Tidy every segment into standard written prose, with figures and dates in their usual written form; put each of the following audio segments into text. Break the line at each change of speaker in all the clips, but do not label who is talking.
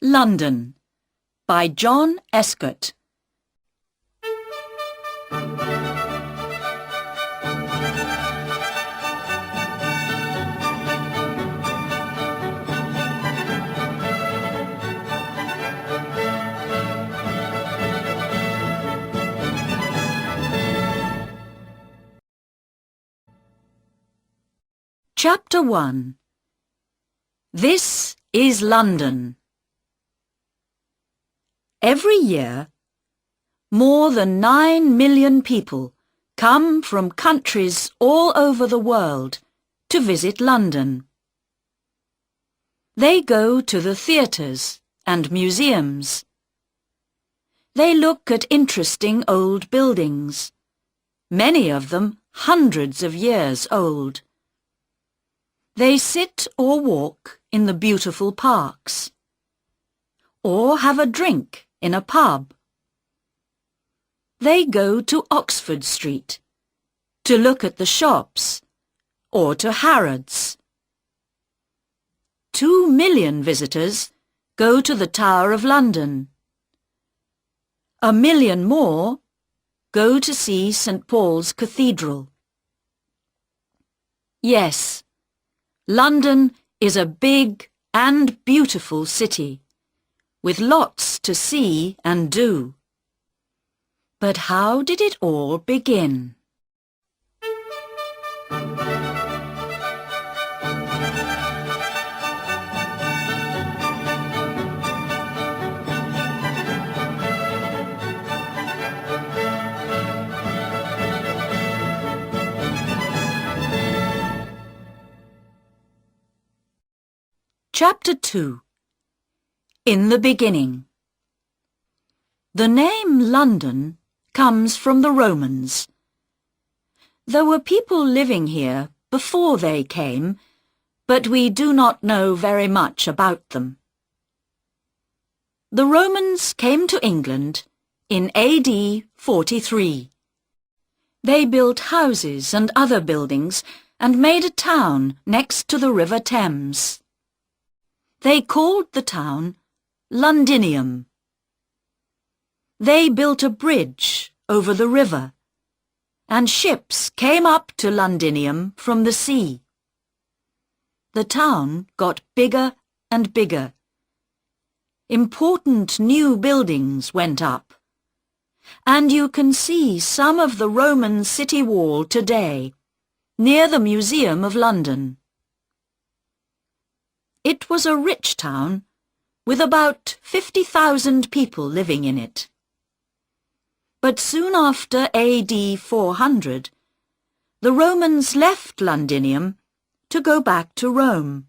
London by John Escott. Chapter 1. This is London. Every year, more than 9 million people come from countries all over the world to visit London. They go to the theatres and museums. They look at interesting old buildings, many of them hundreds of years old. They sit or walk in the beautiful parks, or have a drink in a pub. They go to Oxford Street to look at the shops, or to Harrods. 2 million visitors go to the Tower of London. 1 million more go to see St. Paul's Cathedral. Yes, London is a big and beautiful city, with lots to see and do. But how did it all begin? Chapter 2. In the Beginning. The name London comes from the Romans. There were people living here before they came, but we do not know very much about them. The Romans came to England in AD 43. They built houses and other buildings and made a town next to the River Thames. They called the town Londinium. They built a bridge over the river, and ships came up to Londinium from the sea. The town got bigger and bigger. Important new buildings went up, and you can see some of the Roman city wall today, near the Museum of London. It was a rich town, with about 50,000 people living in it. But soon after AD 400, the Romans left Londinium to go back to Rome,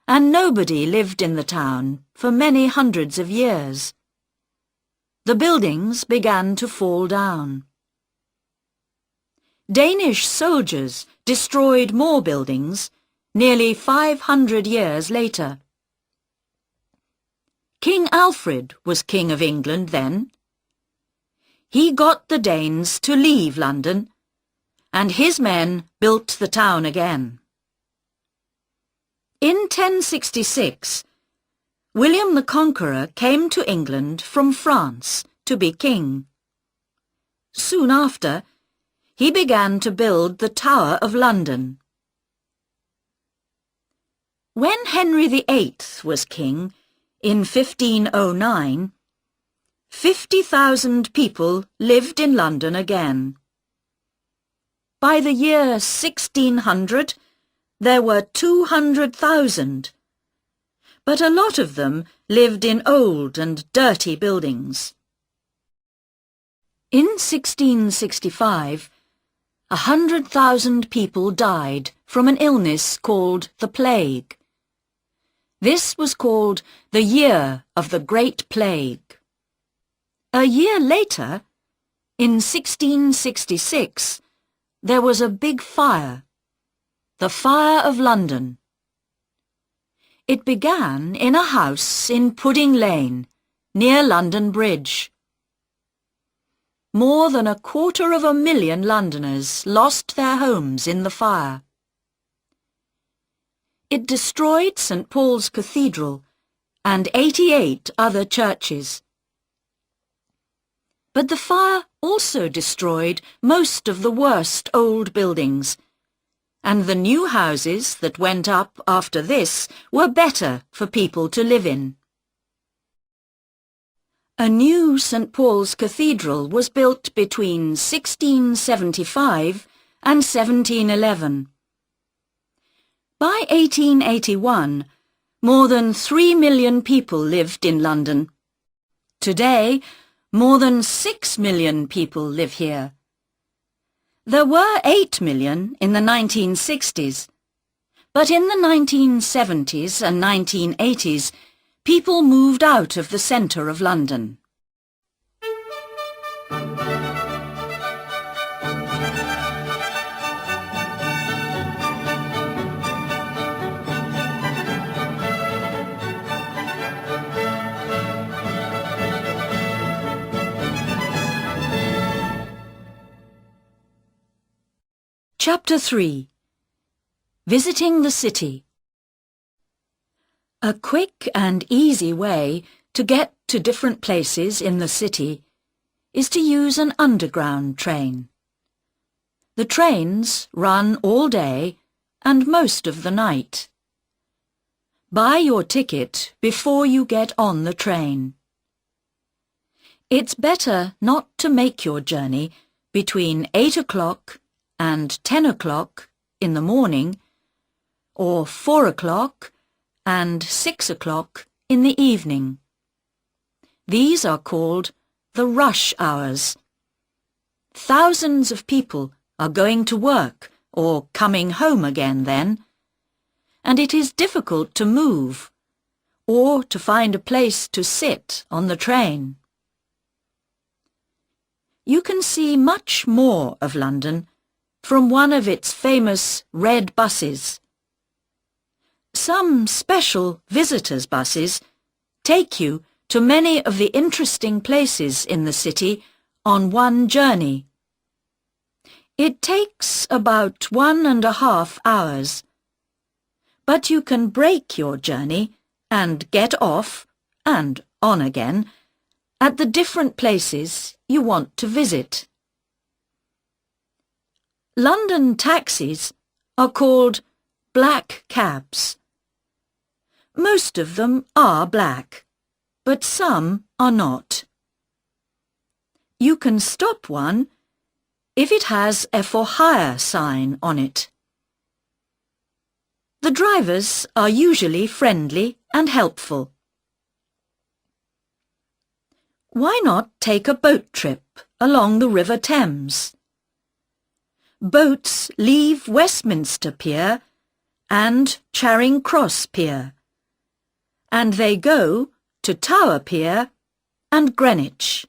and nobody lived in the town for many hundreds of years. The buildings began to fall down. Danish soldiers destroyed more buildings nearly 500 years later. King Alfred was King of England then. He got the Danes to leave London, and his men built the town again. In 1066, William the Conqueror came to England from France to be king. Soon after, he began to build the Tower of London. When Henry VIII was king, in 1509, 50,000 people lived in London again. By the year 1600, there were 200,000, but a lot of them lived in old and dirty buildings. In 1665, 100,000 people died from an illness called the plague. This was called the Year of the Great Plague. A year later, in 1666, there was a big fire, the Fire of London. It began in a house in Pudding Lane, near London Bridge. More than 250,000 Londoners lost their homes in the fire. It destroyed St. Paul's Cathedral and 88 other churches. But the fire also destroyed most of the worst old buildings, and the new houses that went up after this were better for people to live in. A new St. Paul's Cathedral was built between 1675 and 1711. By 1881, more than 3 million people lived in London. Today, more than 6 million people live here. There were 8 million in the 1960s, but in the 1970s and 1980s, people moved out of the centre of London. Chapter 3. Visiting the City. A quick and easy way to get to different places in the city is to use an underground train. The trains run all day and most of the night. Buy your ticket before you get on the train. It's better not to make your journey between 8 o'clock and 10 o'clock in the morning, or 4 o'clock and 6 o'clock in the evening. These are called the rush hours. Thousands of people are going to work or coming home again then, and it is difficult to move or to find a place to sit on the train. You can see much more of London from one of its famous red buses. Some special visitors' buses take you to many of the interesting places in the city on one journey. It takes about 1.5 hours, but you can break your journey and get off and on again at the different places you want to visit. London taxis are called black cabs. Most of them are black, but some are not. You can stop one if it has a for hire sign on it. The drivers are usually friendly and helpful. Why not take a boat trip along the River Thames? Boats leave Westminster Pier and Charing Cross Pier, and they go to Tower Pier and Greenwich.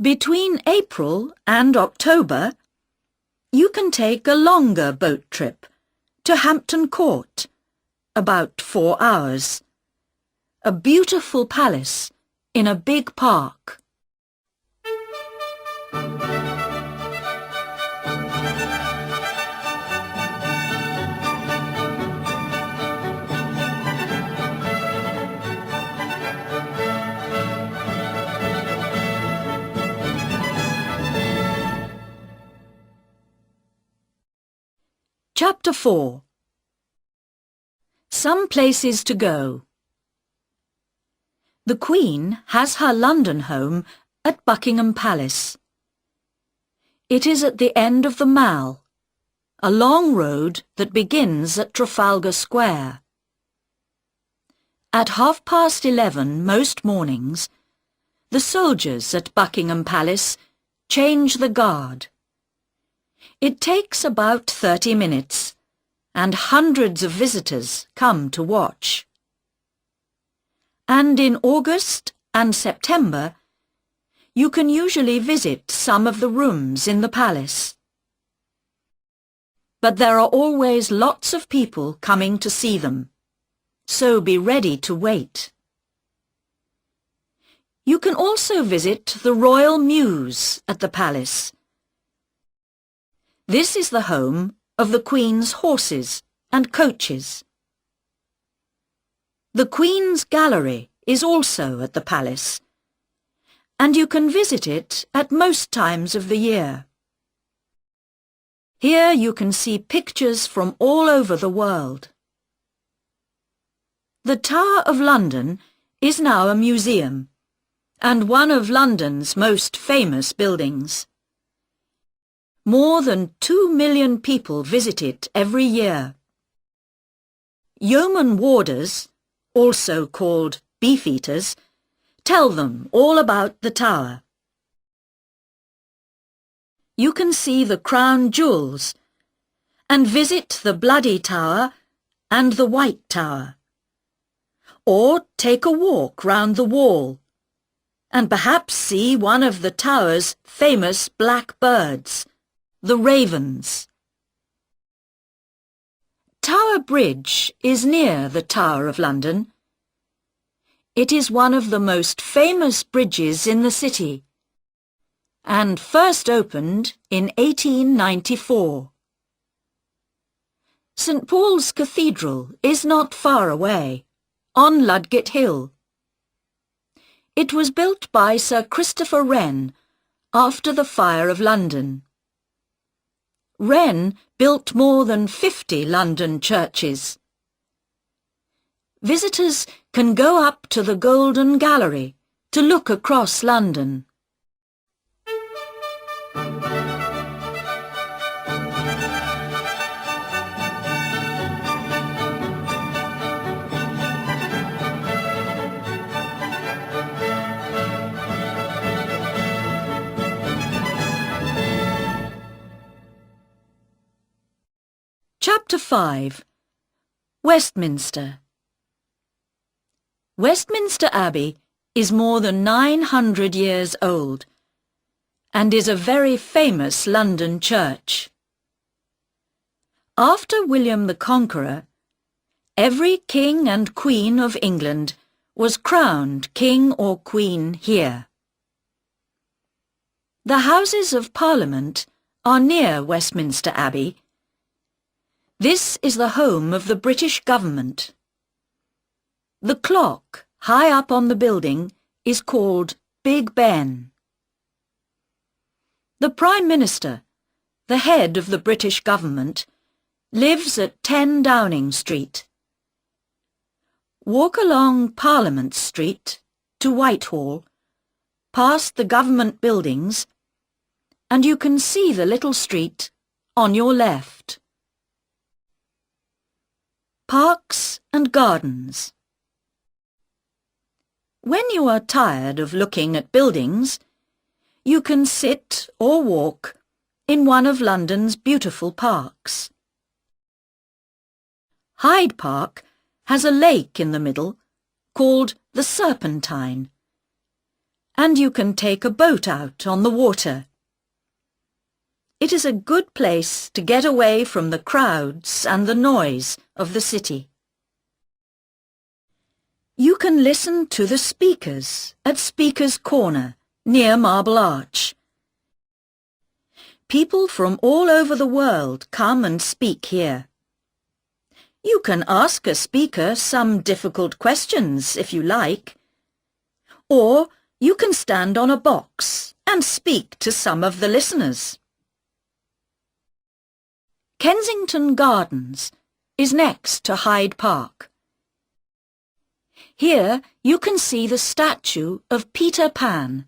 Between April and October, you can take a longer boat trip to Hampton Court, about 4 hours, a beautiful palace in a big park. Chapter 4. Some places to go. The Queen has her London home at Buckingham Palace. It is at the end of the Mall, a long road that begins at Trafalgar Square. At 11:30 most mornings, the soldiers at Buckingham Palace change the guard. It takes about 30 minutes, and hundreds of visitors come to watch. And in August and September, you can usually visit some of the rooms in the palace. But there are always lots of people coming to see them, so be ready to wait. You can also visit the Royal Mews at the palace. This is the home of the Queen's horses and coaches. The Queen's Gallery is also at the palace, and you can visit it at most times of the year. Here you can see pictures from all over the world. The Tower of London is now a museum, and one of London's most famous buildings. More than 2 million people visit it every year. Yeoman warders, also called beefeaters, tell them all about the tower. You can see the crown jewels and visit the Bloody Tower and the White Tower. Or take a walk round the wall and perhaps see one of the tower's famous black birds, the ravens. Tower Bridge is near the Tower of London. It is one of the most famous bridges in the city and first opened in 1894. St. Paul's Cathedral is not far away, on Ludgate Hill. It was built by Sir Christopher Wren after the Fire of London. Wren built more than 50 London churches. Visitors can go up to the Golden Gallery to look across London. Chapter 5. Westminster. Westminster Abbey is more than 900 years old and is a very famous London church. After William the Conqueror, every king and queen of England was crowned king or queen here. The Houses of Parliament are near Westminster Abbey. This is the home of the British government. The clock high up on the building is called Big Ben. The Prime Minister, the head of the British government, lives at 10 Downing Street. Walk along Parliament Street to Whitehall, past the government buildings, and you can see the little street on your left. Parks and gardens. When you are tired of looking at buildings, you can sit or walk in one of London's beautiful parks. Hyde Park has a lake in the middle called the Serpentine, and you can take a boat out on the water. It is a good place to get away from the crowds and the noise of the city. You can listen to the speakers at Speaker's Corner near Marble Arch. People from all over the world come and speak here. You can ask a speaker some difficult questions if you like, or you can stand on a box and speak to some of the listeners. Kensington Gardens is next to Hyde Park. Here you can see the statue of Peter Pan,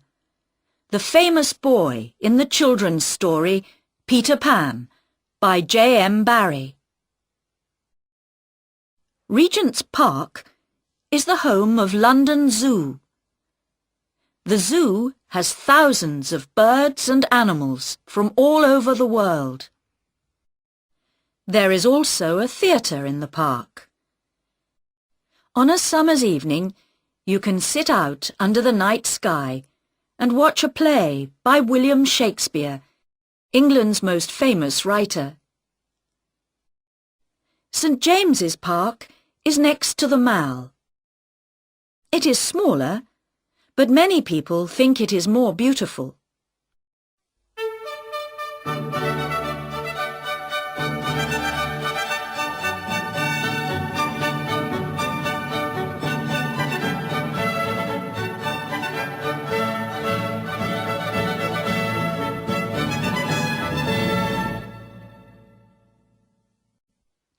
the famous boy in the children's story Peter Pan by J.M. Barrie. Regent's Park is the home of London Zoo. The zoo has thousands of birds and animals from all over the world. There is also a theatre in the park. On a summer's evening, you can sit out under the night sky and watch a play by William Shakespeare, England's most famous writer. St. James's Park is next to the Mall. It is smaller, but many people think it is more beautiful.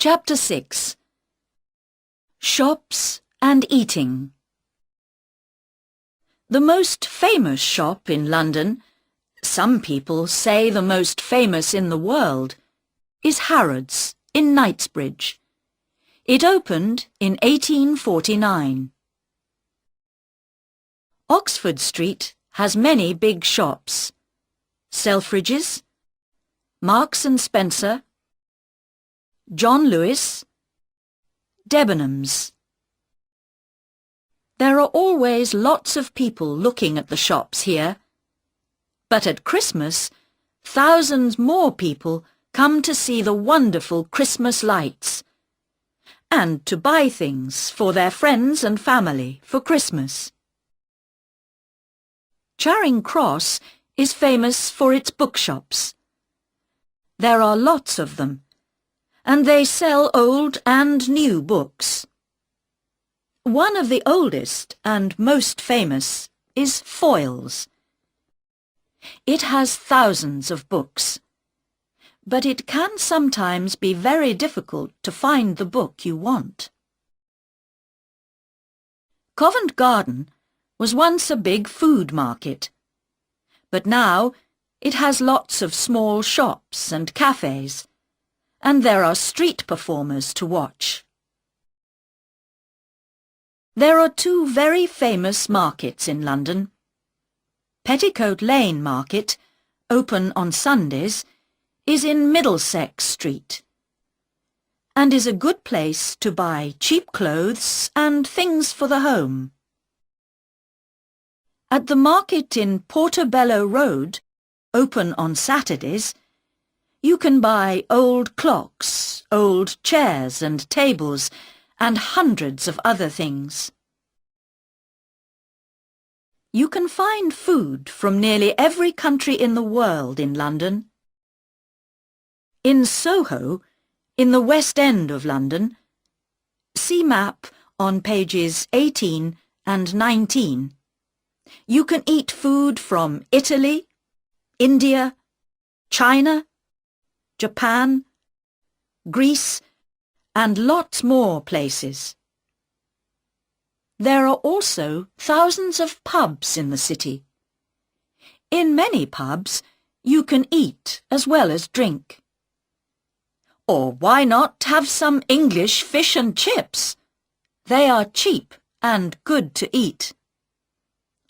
Chapter 6. Shops and Eating. The most famous shop in London, some people say the most famous in the world, is Harrods in Knightsbridge. It opened in 1849. Oxford Street has many big shops: Selfridges, Marks and Spencer, John Lewis, Debenhams. There are always lots of people looking at the shops here, but at Christmas, thousands more people come to see the wonderful Christmas lights and to buy things for their friends and family for Christmas. Charing Cross is famous for its bookshops. There are lots of them, and they sell old and new books. One of the oldest and most famous is Foyle's. It has thousands of books, but it can sometimes be very difficult to find the book you want. Covent Garden was once a big food market, but now it has lots of small shops and cafes, and there are street performers to watch. There are two very famous markets in London. Petticoat Lane Market, open on Sundays, is in Middlesex Street and is a good place to buy cheap clothes and things for the home. At the market in Portobello Road, open on Saturdays, you can buy old clocks, old chairs and tables, and hundreds of other things. You can find food from nearly every country in the world in London. In Soho, in the West End of London, see map on pages 18 and 19. You can eat food from Italy, India, China, Japan, Greece, and lots more places. There are also thousands of pubs in the city. In many pubs, you can eat as well as drink. Or why not have some English fish and chips? They are cheap and good to eat.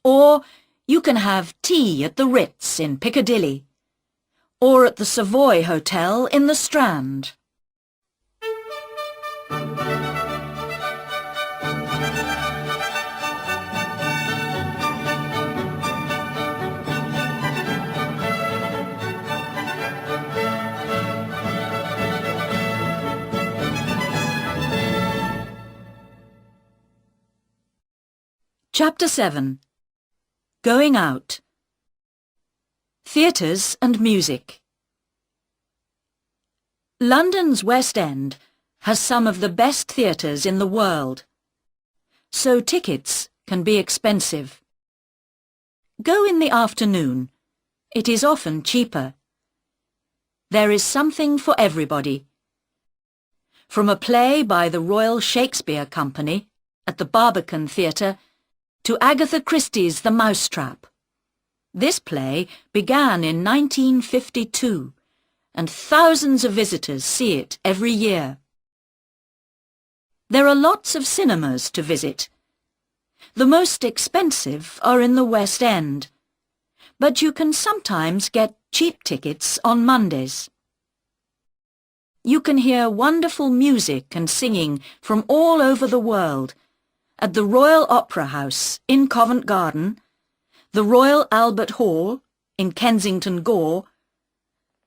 Or you can have tea at the Ritz in Piccadilly, or at the Savoy Hotel in the Strand. Chapter 7. Going Out. Theatres and Music. London's West End has some of the best theatres in the world, so tickets can be expensive. Go in the afternoon. It is often cheaper. There is something for everybody. From a play by the Royal Shakespeare Company at the Barbican Theatre to Agatha Christie's The Mousetrap. This play began in 1952, and thousands of visitors see it every year. There are lots of cinemas to visit. The most expensive are in the West End, but you can sometimes get cheap tickets on Mondays. You can hear wonderful music and singing from all over the world at the Royal Opera House in Covent Garden, the Royal Albert Hall in Kensington Gore,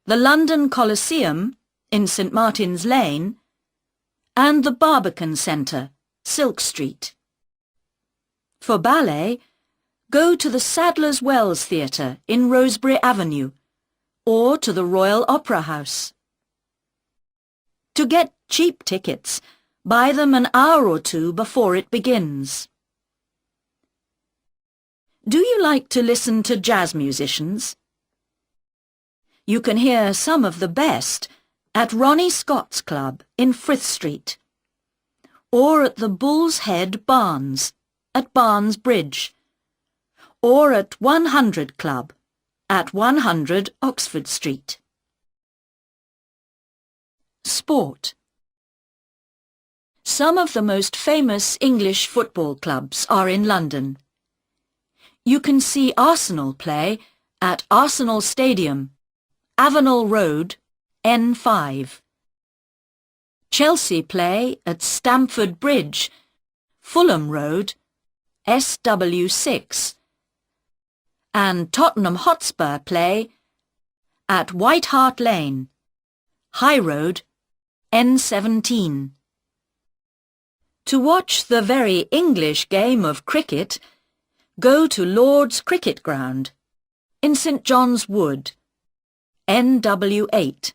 the London Coliseum in St Martin's Lane, and the Barbican Centre, Silk Street. For ballet, go to the Sadler's Wells Theatre in Rosebery Avenue, or to the Royal Opera House. To get cheap tickets, buy them an hour or two before it begins. Do you like to listen to jazz musicians? You can hear some of the best at Ronnie Scott's Club in Frith Street, or at the Bull's Head Barns at Barnes Bridge, or at 100 Club at 100 Oxford Street. Sport. Some of the most famous English football clubs are in London. You can see Arsenal play at Arsenal Stadium, Avenel Road, N5. Chelsea play at Stamford Bridge, Fulham Road, SW6. And Tottenham Hotspur play at White Hart Lane, High Road, N17. To watch the very English game of cricket, go to Lord's Cricket Ground in St John's Wood, NW8.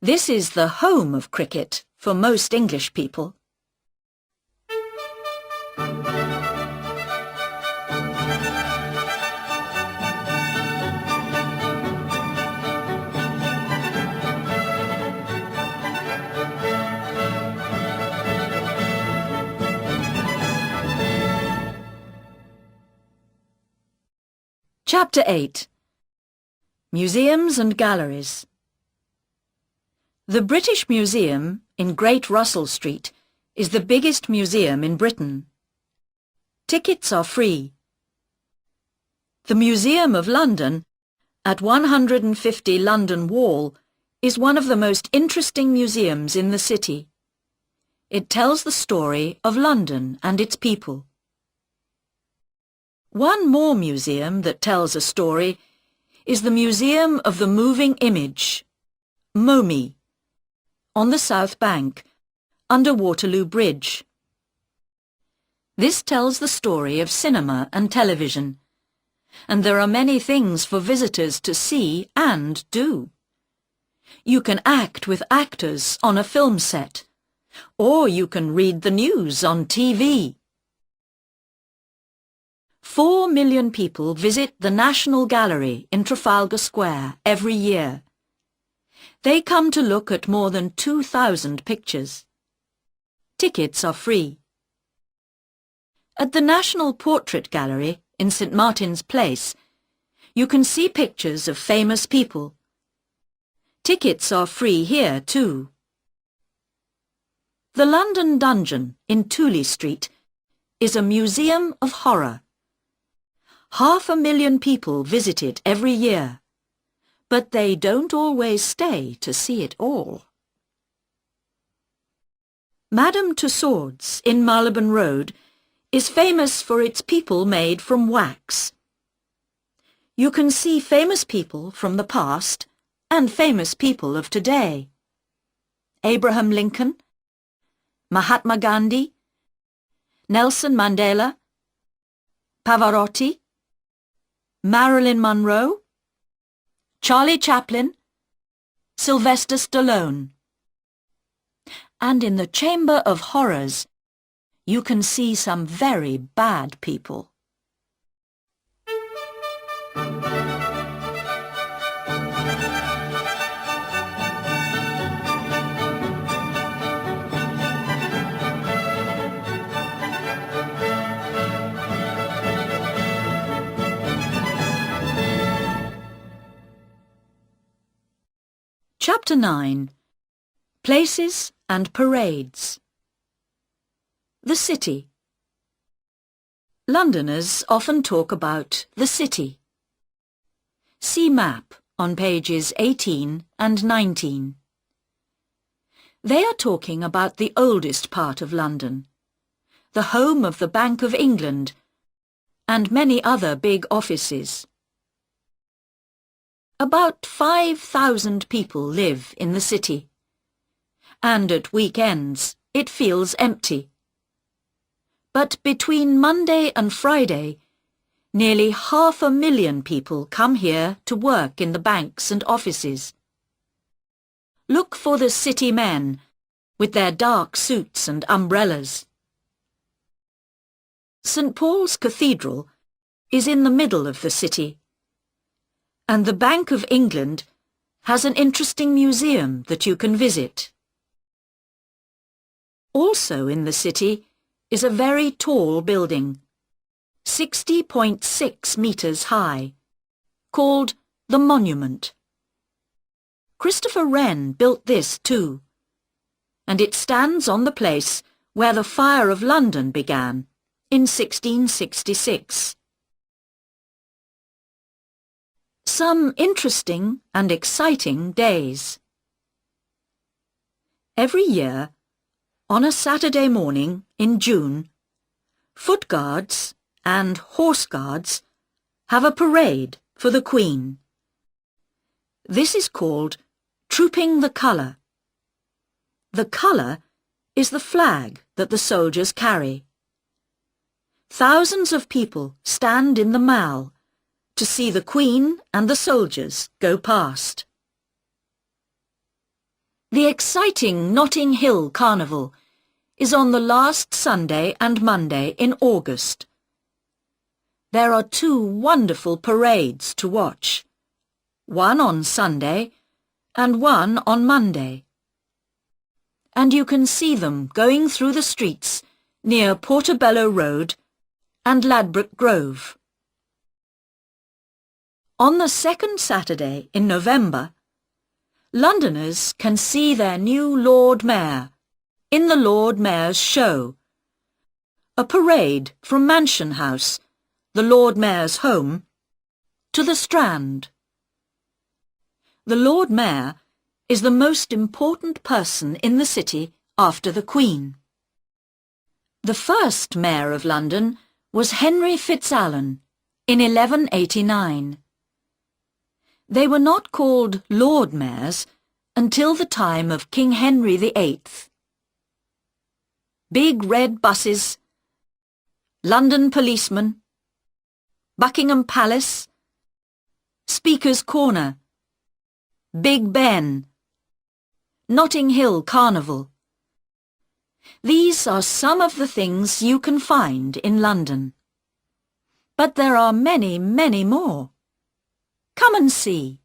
This is the home of cricket for most English people. Chapter 8. Museums and Galleries. The British Museum in Great Russell Street is the biggest museum in Britain. Tickets are free. The Museum of London at 150 London Wall is one of the most interesting museums in the city. It tells the story of London and its people. One more museum that tells a story is the Museum of the Moving Image, MoMI, on the South Bank, under Waterloo Bridge. This tells the story of cinema and television, and there are many things for visitors to see and do. You can act with actors on a film set, or you can read the news on TV. 4 million people visit the National Gallery in Trafalgar Square every year. They come to look at more than 2,000 pictures. Tickets are free. At the National Portrait Gallery in St Martin's Place, you can see pictures of famous people. Tickets are free here too. The London Dungeon in Tooley Street is a museum of horror. 500,000 people visit it every year, but they don't always stay to see it all. Madame Tussauds in Marylebone Road is famous for its people made from wax. You can see famous people from the past and famous people of today. Abraham Lincoln, Mahatma Gandhi, Nelson Mandela, Pavarotti, Marilyn Monroe, Charlie Chaplin, Sylvester Stallone. And in the Chamber of Horrors, you can see some very bad people. Chapter 9. Places and Parades. The City. Londoners often talk about the city. See map on pages 18 and 19. They are talking about the oldest part of London, the home of the Bank of England, and many other big offices. About 5,000 people live in the city, and at weekends it feels empty. But between Monday and Friday, nearly 500,000 people come here to work in the banks and offices. Look for the city men with their dark suits and umbrellas. St Paul's Cathedral is in the middle of the city, and the Bank of England has an interesting museum that you can visit. Also in the city is a very tall building, 60.6 meters high, called the Monument. Christopher Wren built this too, and it stands on the place where the Fire of London began in 1666. Some interesting and exciting days. Every year, on a Saturday morning in June, Foot Guards and Horse Guards have a parade for the Queen. This is called Trooping the Colour. The colour is the flag that the soldiers carry. Thousands of people stand in the Mall to see the Queen and the soldiers go past. The exciting Notting Hill Carnival is on the last Sunday and Monday in August. There are 2 wonderful parades to watch, one on Sunday and one on Monday. And you can see them going through the streets near Portobello Road and Ladbroke Grove. On the second Saturday in November, Londoners can see their new Lord Mayor in the Lord Mayor's Show, a parade from Mansion House, the Lord Mayor's home, to the Strand. The Lord Mayor is the most important person in the city after the Queen. The first Mayor of London was Henry Fitzalan in 1189. They were not called Lord Mayors until the time of King Henry VIII. Big red buses, London policemen, Buckingham Palace, Speaker's Corner, Big Ben, Notting Hill Carnival. These are some of the things you can find in London. But there are many, many more. Come and see.